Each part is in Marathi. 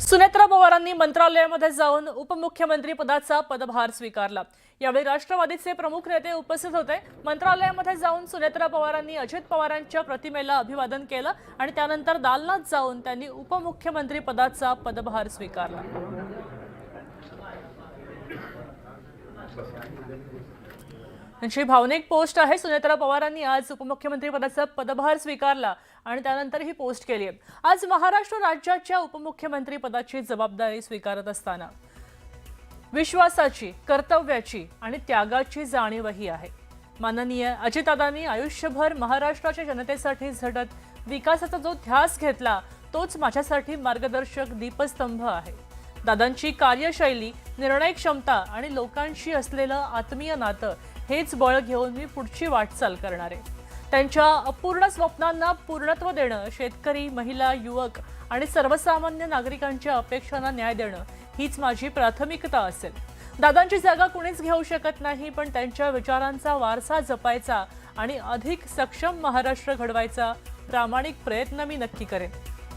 सुनेत्रा पवारांनी मंत्रालयामध्ये जाऊन उपमुख्यमंत्री पदाचा पदभार स्वीकारला। यावेळी राष्ट्रवादीचे प्रमुख नेते उपस्थित होते। मंत्रालयामध्ये जाऊन सुनेत्रा पवारांनी अजित पवारांच्या प्रतिमेला अभिवादन केलं आणि त्यानंतर दालनात जाऊन त्यांनी उपमुख्यमंत्री पदाचा पदभार स्वीकारला। त्यांची भावनिक पोस्ट आहे। सुनेत्रा पवारांनी आज उपमुख्यमंत्री पदाचा पदभार स्वीकारला आणि त्यानंतर ही पोस्ट केली आहे। आज महाराष्ट्र राज्याच्या उपमुख्यमंत्री पदाची जबाबदारी स्वीकारत असताना विश्वासाची, कर्तव्याची आणि त्यागाची जाणीवही आहे। माननीय अजितदादांनी आयुष्यभर महाराष्ट्राच्या जनतेसाठी झटत विकासाचा जो ध्यास घेतला तोच माझ्यासाठी मार्गदर्शक दीपस्तंभ आहे। दादांची कार्यशैली, निर्णय क्षमता आणि लोकांशी असलेलं आत्मीय नातं हेच बळ घेऊन मी पुढची वाटचाल करणार आहे। त्यांच्या अपूर्ण स्वप्नांना पूर्णत्व देणं, शेतकरी, महिला, युवक आणि सर्वसामान्य नागरिकांच्या अपेक्षांना न्याय देणं हीच माझी प्राथमिकता असेल। दादांची जागा कुणीच घेऊ शकत नाही, पण त्यांच्या विचारांचा वारसा जपायचा आणि अधिक सक्षम महाराष्ट्र घडवायचा प्रामाणिक प्रयत्न मी नक्की करेन।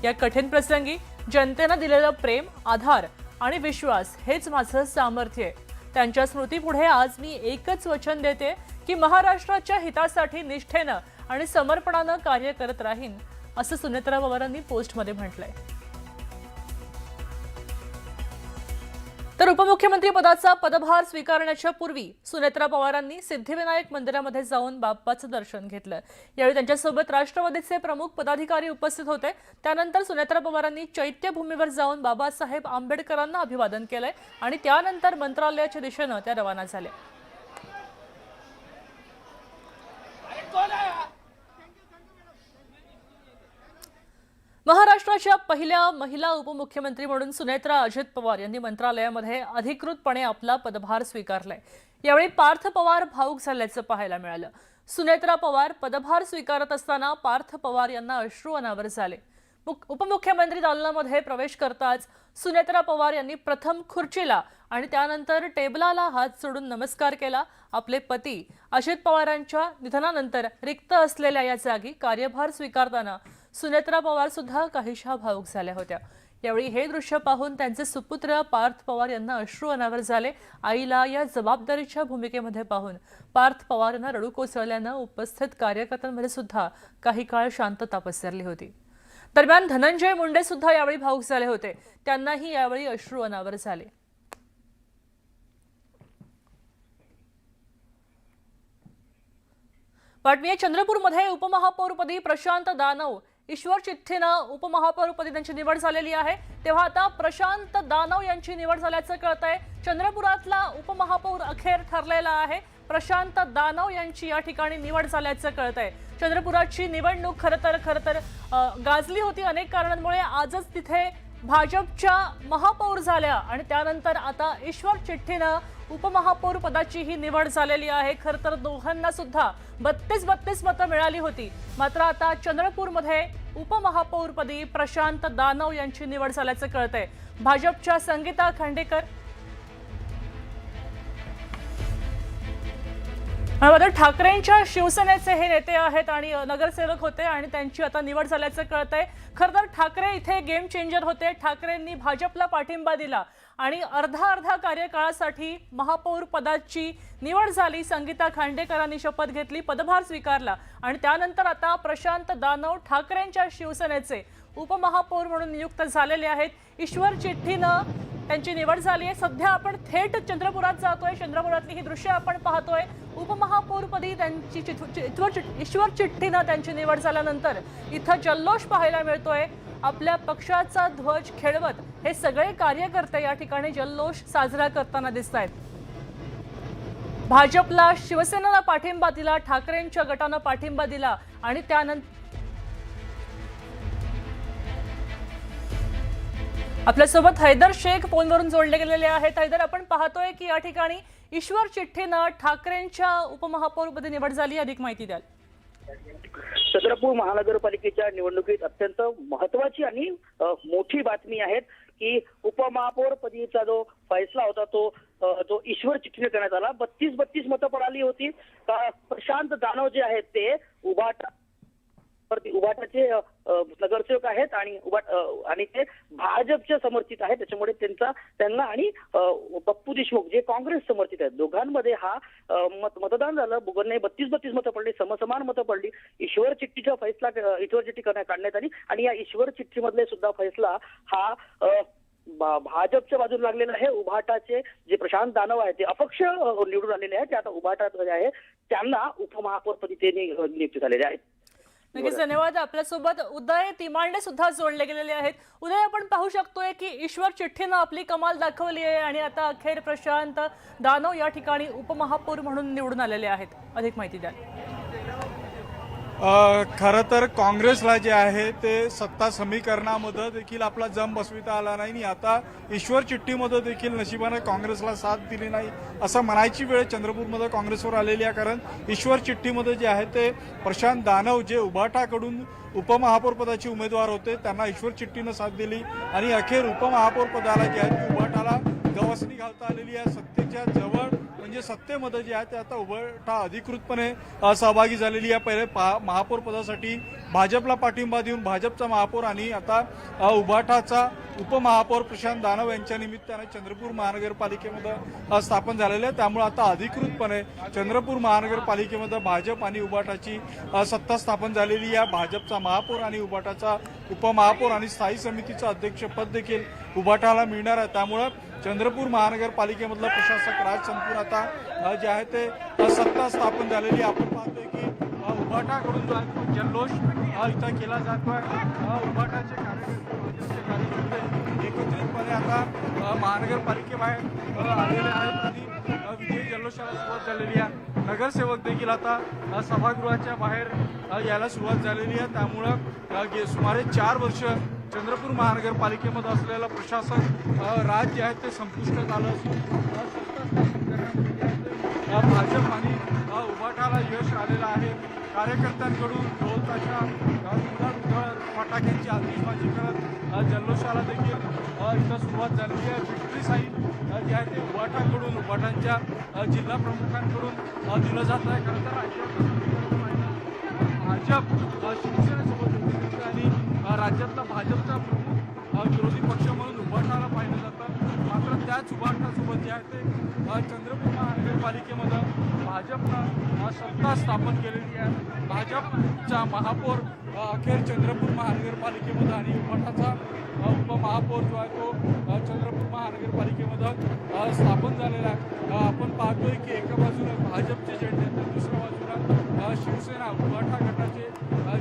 या कठीण प्रसंगी जनतेने दिलेलं प्रेम, आधार आणि विश्वास हेच माझं सामर्थ्य आहे। त्यांच्या स्मृतीपुढे आज मी एकच वचन देते की महाराष्ट्राच्या हितासाठी निष्ठेनं आणि समर्पणानं कार्य करत राहीन, असं सुनेत्रा पवारांनी पोस्टमध्ये म्हटलंय। तर उपमुख्यमंत्री पदाचा पदभार स्वीकारण्याच्या पूर्वी सुनेत्रा पवारांनी सिद्धिविनायक मंदिरामध्ये जाऊन बाप्पाचं दर्शन घेतलं। यावेळी त्यांच्यासोबत राष्ट्रवादीचे प्रमुख पदाधिकारी उपस्थित होते। त्यानंतर सुनेत्रा पवारांनी चैत्यभूमीवर जाऊन बाबासाहेब आंबेडकरांना अभिवादन केलंय आणि त्यानंतर मंत्रालयाच्या दिशेने त्या रवाना झाल्या। महाराष्ट्राच्या पहिल्या महिला उपमुख्यमंत्री म्हणून सुनेत्रा अजित पवार यांनी मंत्रालयामध्ये अधिकृतपणे आपला पदभार स्वीकारलाय। यावेळी पार्थ पवार भावुक झाल्याचं पाहायला मिळालं। सुनेत्रा पवार पदभार स्वीकारत असताना पार्थ पवार यांना अश्रू अनावर झाले। उपमुख्यमंत्री दालनामध्ये प्रवेश करताच सुनेत्रा पवार यांनी प्रथम खुर्चीला आणि त्यानंतर टेबलाला हात जोडून नमस्कार केला। आपले पती अजित पवारांच्या निधनानंतर रिक्त असलेल्या या जागी कार्यभार स्वीकारताना सुनेत्रा पवार सुद्धा काहीशा भावुक झाल्या होत्या। यावेळी हे दृश्य पाहून त्यांचे सुपुत्र पार्थ पवार यांना अश्रू अनावर झाले। आईला या जबाबदारीच्या भूमिकेमध्ये पाहून पार्थ पवार यांना रडू कोसळल्यानं उपस्थित कार्यकर्त्यांमध्ये सुद्धा काही काळ शांतता पसरली होती। दरम्यान धनंजय मुंडे सुद्धा यावेळी भावुक झाले होते। त्यांनाही यावेळी अश्रू अनावर झाले। बातमी चंद्रपूरमध्ये उपमहापौरपदी प्रशांत दानव, ईश्वर चिठ्ठीनं उपमहापौरपदी त्यांची निवड झालेली आहे। तेव्हा आता प्रशांत दानव यांची निवड झाल्याचं कळतंय। चंद्रपुरातला उपमहापौर अखेर ठरलेला आहे। प्रशांत दानव यांची या ठिकाणी निवड झाल्याचं कळतंय। चंद्रपुराची निवडणूक खरतर गाजली होती अनेक कारणांमुळे। आजच तिथे भाजपच्या महापौर झाल्या आणि त्यानंतर आता ईश्वर चिठ्ठीनं उपमहापौर पदाची ही निवड झालेली आहे। खरतर दोघांना सुद्धा 32 मतं मिळाली होती। मात्र आता चंद्रपूरमध्ये उपमहापौरपदी प्रशांत दानव यांची निवड झाल्याचं कळतंय। भाजपच्या संगीता खांडेकर ठाकरेंच्या शिवसेनेचे हे नेते आहेत आणि नगरसेवक होते आणि त्यांची आता निवड झाल्याचं कळतंय। खरतर ठाकरे इथे गेम चेंजर होते। ठाकरेंनी भाजपला पाठिंबा दिला आणि अर्धा कार्यकाळासाठी महापौर पदाची निवड झाली। संगीता खांडेकरांनी शपथ घेतली, पदभार स्वीकारला आणि त्यानंतर आता प्रशांत दानव ठाकरेंच्या शिवसेनेचे उपमहापौर म्हणून नियुक्त झालेले आहेत। ईश्वर चिठ्ठीनं त्यांची निवड झाली आहे। सध्या आपण थेट चंद्रपुरात जातोय। चंद्रपुरातली ही दृश्य आपण पाहतोय। उपमहापौरपदी त्यांची ईश्वर चिठ्ठीनं त्यांची निवड झाल्यानंतर इथं जल्लोष पाहायला मिळतोय। आपल्या पक्षाचा ध्वज खेळवत हे सगळे कार्यकर्ते या ठिकाणी जल्लोष साजरा करताना दिसतायत। भाजपला, शिवसेनेला पाठिंबा दिला, ठाकरेंच्या गटानं पाठिंबा दिला आणि त्यानंतर आपल्यासोबत हैदर शेख फोनवरून जोडले गेलेले आहेत। हैदर, आपण पाहतोय की या ठिकाणी ईश्वर चिठ्ठीनं ठाकरेंच्या उपमहापौरपदी निवड झाली, अधिक माहिती द्याल? चंद्रपूर महानगरपालिकेच्या निवडणुकीत अत्यंत महत्वाची आणि मोठी बातमी आहे की उपमहापौर पदीचा जो फैसला होता तो ईश्वर चिठ्ठीने करण्यात आला। 32 मतं पडाली होती। प्रशांत दानव जे आहेत ते उभाटा वरती उभाटाचे नगरसेवक आहेत आणि आणि ते भाजपच्या समर्थित आहेत. त्याच्यामुळे त्यांना आणि पप्पू देशमुख जे काँग्रेस समर्थित आहेत दोघांमध्ये हा मतदान झालं. बुगनने 32 मतं पडली, समसमान मतं पडली. ईश्वर चिठ्ठीचा फैसला ईश्वर चिठ्ठी काढण्यात आली आणि या ईश्वर चिठ्ठीमधले सुद्धा फैसला हा भाजपच्या बाजूला लागलेला आहे. उभाटाचे जे प्रशांत दानव आहेत ते अपक्ष निवडून आलेले आहेत. ते आता उभाटात आहे, त्यांना उपमहापौरपदी ते नियुक्त झालेले आहेत. नक्कीच धन्यवाद. आपल्यासोबत उदय तिमांडे सुद्धा जोडले गेलेले आहेत. उदय, आपण पाहू शकतोय की ईश्वर चिठ्ठीनं आपली कमाल दाखवली आहे आणि आता अखेर प्रशांत दानव या ठिकाणी उपमहापौर म्हणून निवडून आलेले आहेत. अधिक माहिती द्या. खरं तर काँग्रेसला जे आहे ते सत्ता समीकरणामध्ये देखील आपला जम बसविता आला नाही आणि आता ईश्वर चिठ्ठीमध्ये देखील नशिबाने काँग्रेसला साथ दिली नाही असं म्हणायची वेळ चंद्रपूरमध्ये काँग्रेसवर आलेली आहे. कारण ईश्वर चिठ्ठीमध्ये जे आहे ते प्रशांत दानव जे उभाटाकडून उपमहापौर पदाचे उमेदवार होते त्यांना ईश्वर चिठ्ठीनं साथ दिली आणि अखेर उपमहापौर पदाला जे आहे ते उभाटाला गवसणी घालता आलेली आहे. सत्तेच्या जवळ म्हणजे सत्तेमध्ये जे आहे ते आता उभाटा अधिकृतपणे सहभागी झालेली आहे. पहिले महापौर पदासाठी भाजपला पाठिंबा देऊन भाजपचा महापौर आणि आता उभाटाचा उपमहापौर प्रशांत दानव यांच्या निमित्ताने चंद्रपूर महानगरपालिकेमध्ये स्थापन झालेले आहे. त्यामुळे आता अधिकृतपणे चंद्रपूर महानगरपालिकेमध्ये भाजप आणि उभाटाची सत्ता स्थापन झालेली आहे. भाजपचा महापौर आणि उभाटाचा उपमहापौर आणि स्थायी समितीचं अध्यक्षपद देखील उभाटाला मिळणार आहे. त्यामुळे चंद्रपूर महानगरपालिकेमधलं प्रशासक राज संपूर्ण आता जे आहे ते सत्ता स्थापन झालेली. आपण पाहतोय की उभाटाकडून जो आहे तो जल्लोष इथं केला जातोय. उभाटाचे कार्यकर्ते भाजपचे कार्यकर्ते एकत्रितपणे आता महानगरपालिकेबाहेर आलेले आहेत आणि विजयी जल्लोषाला सुरुवात झालेली आहे. नगरसेवक देखील आता सभागृहाच्या बाहेर यायला सुरुवात झालेली आहे. त्यामुळं सुमारे 4 वर्ष चंद्रपूर महानगरपालिकेमध्ये असलेलं प्रशासन राज जे आहे ते संपुष्टात आलं असून भाजप आणि उभाटाला यश आलेलं आहे. कार्यकर्त्यांकडून ढोल ताशा फटाक्यांची आतिषबाजी करत जल्लोषाला देखील इथं सुरुवात झालेली आहे. विक्ट्री साईन जे आहे ते उभाटाकडून उभाटांच्या जिल्हा प्रमुखांकडून दिलं जात आहे. खरं तर भाजप शिवसेनेसोबत होते आणि राज्यातला भाजपचा प्रमुख विरोधी पक्ष म्हणून उभाटाला पाहिलं जातं. मात्र त्याच उभाटासोबत जे आहे ते चंद्रपूर महानगरपालिकेमध्ये भाजपनं सत्ता स्थापन केलेली आहे. भाजपचा महापौर अखेर चंद्रपूर महानगरपालिकेमध्ये आणि उभाटाचा उपमहापौर जो आहे तो चंद्रपूर महानगरपालिकेमध्ये स्थापन झालेला आहे. आपण पाहतोय की एका बाजूला भाजपचे झेंडे तर दुसऱ्या बाजूला शिवसेना उभाटा गटाचे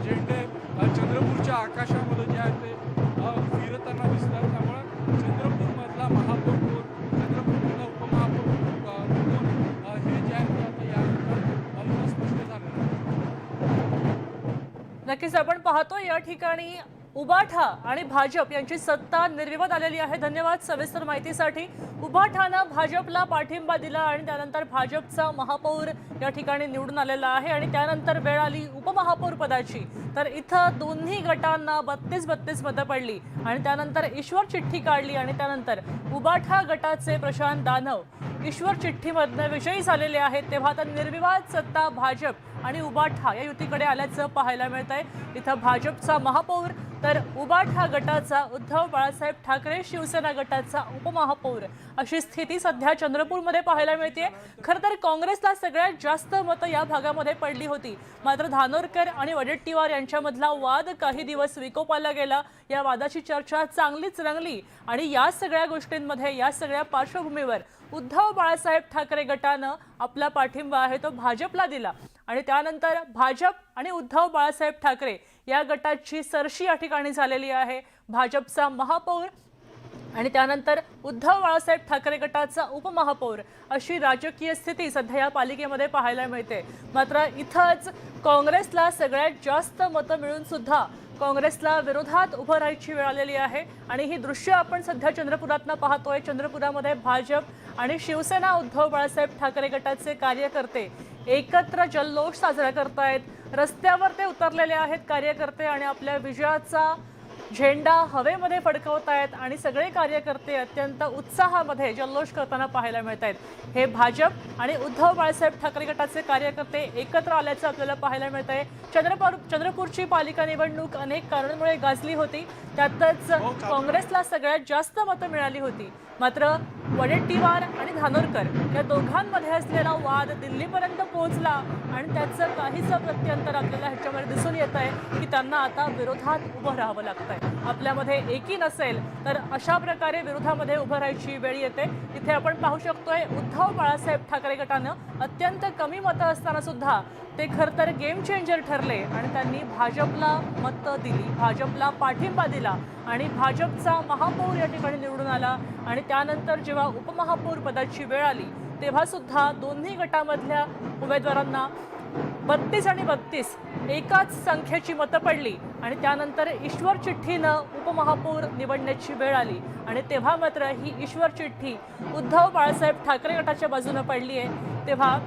झेंडे चंद्रपूरच्या आकाशामध्ये जे आहे ते फिरताना दिसतात. त्यामुळे चंद्रपूरमधला महापौर कोण, चंद्रपूरमधला उपमहापौर कोण हे जे आहे ते आता यानंतर स्पष्ट झालेलं आहे. नक्कीच आपण पाहतो या ठिकाणी उभाठा आणि भाजप यांची सत्ता निर्विवाद आलेली आहे. धन्यवाद सविस्तर माहितीसाठी. उभाठानं भाजपला पाठिंबा दिला आणि त्यानंतर भाजपचा महापौर या ठिकाणी निवडून आलेला आहे आणि त्यानंतर वेळ आली उपमहापौर पदाची. तर इथं दोन्ही गटांना 32 मतं पडली आणि त्यानंतर ईश्वर चिठ्ठी काढली आणि त्यानंतर उभाठा गटाचे प्रशांत दानव ईश्वर चिठ्ठीमधनं विजयी झालेले आहेत. तेव्हा आता निर्विवाद सत्ता भाजप आणि उभाठा या युतीकडे आल्याचं पाहायला मिळत आहे. इथं भाजपचा महापौर तर उभाठा गटाचा उद्धव बाळासाहेब ठाकरे, शिवसेना गटाचा उपमहापौर अशी स्थिती सध्या चंद्रपूरमध्ये पाहायला मिळते. खरं तर काँग्रेसला सगळ्यात जास्त मतं या भागामध्ये पडली होती. मात्र धानोरकर आणि वडेट्टीवार यांच्यामधला वाद काही दिवस विकोपाला गेला. या वादाची चर्चा चांगलीच रंगली आणि या सगळ्या गोष्टींमध्ये, या सगळ्या पार्श्वभूमीवर उद्धव बाळासाहेब ठाकरे गटानं आपला पाठिंबा आहे तो भाजपला दिला आणि त्यानंतर भाजप आणि उद्धव बाळासाहेब ठाकरे या गटाची सरशी या ठिकाणी झालेली आहे. भाजपचा महापौर आणि त्यानंतर उद्धव बाळासाहेब ठाकरे गटाचा उपमहापौर अशी राजकीय स्थिती सध्या या पालिकेमध्ये पाहायला मिळते. मात्र इथंच काँग्रेसला सगळ्यात जास्त मतं मिळून सुद्धा काँग्रेसला विरोधात उभं राहायची वेळ आलेली आहे आणि ही दृश्य आपण सध्या चंद्रपुरातनं पाहतोय. चंद्रपुरामध्ये भाजप आणि शिवसेना उद्धव बाळासाहेब ठाकरे गटाचे कार्यकर्ते एकत्र जल्लोष साजरा करतायत. रस्त्यावर ते उतरलेले आहेत कार्यकर्ते आणि आपल्या विजयाचा झेंडा हवेमध्ये फडकवतायत आणि सगळे कार्यकर्ते अत्यंत उत्साहामध्ये जल्लोष करताना पाहायला मिळत आहेत। हे भाजप आणि उद्धव बाळासाहेब ठाकरे गटाचे कार्यकर्ते एकत्र आल्याचं आपल्याला पाहायला मिळत आहे। चंद्रपूरची पालिका निवडणूक अनेक कारणांमुळे गाजली होती, त्यातच काँग्रेसला सगळ्यात जास्त मतं मिळाली होती। मात्र वडेट्टीवार आणि धानोरकर या दोघांमध्ये असलेला वाद दिल्लीपर्यंत पोहोचला आणि त्याचं काहीच प्रत्यंतर आपल्याला ह्याच्यामध्ये दिसून येत आहे की त्यांना आता विरोधात उभं राहावं लागतंय। आपल्यामध्ये एकी नसेल तर अशा प्रकारे विरोधामध्ये उभं राहायची वेळ येते। इथे आपण पाहू शकतोय उद्धव बाळासाहेब ठाकरे गटानं अत्यंत कमी मतं असताना सुद्धा ते खरं तर गेम चेंजर ठरले आणि त्यांनी भाजपला मतं दिली, भाजपला पाठिंबा दिला आणि भाजपचा महापौर या ठिकाणी निवडून आला। आणि त्यानंतर जेव्हा उपमहापौर पदाची वेळ आली तेव्हा सुद्धा दोन्ही गटामधल्या उमेदवारांना 32 आणि 32 एकाच संख्येची मतं पडली आणि त्यानंतर ईश्वर चिठ्ठीनं उपमहापौर निवडण्याची वेळ आली आणि तेव्हा मात्र ही ईश्वर चिठ्ठी उद्धव बाळासाहेब ठाकरे गटाच्या बाजूने पडली आहे। तेव्हा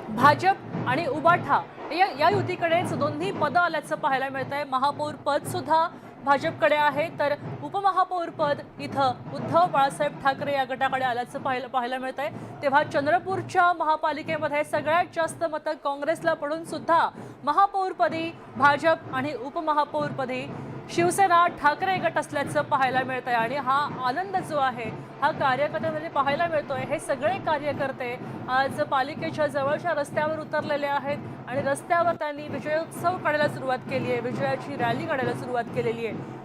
भाजप आणि उबाठा या युतीकडेच दोन्ही पदं आल्याचं पाहायला मिळत आहे। महापौर पद सुद्धा भाजपकडे आहे तर उपमहापौर पद इथं उद्धव बाळासाहेब ठाकरे या गटाकडे आल्याचं पाहायला मिळत आहे। तेव्हा चंद्रपूरच्या महापालिकेमध्ये सगळ्यात जास्त मतं काँग्रेसला पडून सुद्धा महापौरपदी भाजप आणि उपमहापौरपदी शिवसेना ठाकरे गट असल्याचं पाहायला मिळत आहे। आणि हा आनंद जो आहे हा कार्यकर्त्यांमध्ये पाहायला मिळतोय। हे सगळे कार्यकर्ते आज पालिकेच्या जवळच्या रस्त्यावर उतरलेले आहेत आणि रस्त्यावर त्यांनी विजयोत्सव काढायला सुरुवात केली आहे, विजयाची रॅली काढायला सुरुवात केलेली आहे।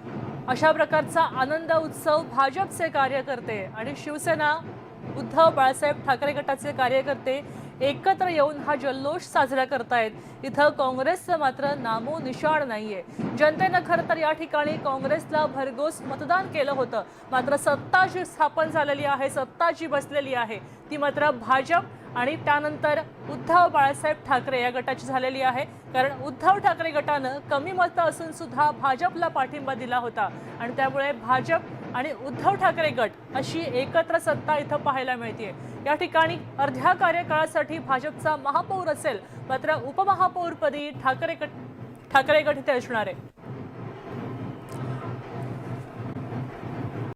अशा प्रकारचा आनंद उत्सव भाजपचे कार्यकर्ते आणि शिवसेना उद्धव बाळासाहेब ठाकरे गटाचे कार्यकर्ते एकत्र येऊन हा जल्लोष साजरा करतायत। इथं काँग्रेसचं मात्र नामो निशाण नाहीये। जनतेनं खरं तर या ठिकाणी काँग्रेसला भरघोस मतदान केलं होतं, मात्र सत्ता जी स्थापन झालेली आहे, सत्ता जी बसलेली आहे ती मात्र भाजप आणि त्यानंतर उद्धव बाळासाहेब ठाकरे या गटाची झालेली आहे। कारण उद्धव ठाकरे गटानं कमी मतं असून सुद्धा भाजपला पाठिंबा दिला होता आणि त्यामुळे भाजप आणि उद्धव ठाकरे गट अशी एकत्र सत्ता इथं पाहायला मिळते। या ठिकाणी अर्ध्या कार्यकाळासाठी भाजपचा महापौर असेल, मात्र उपमहापौरपदी ठाकरे गट इथे असणार आहे।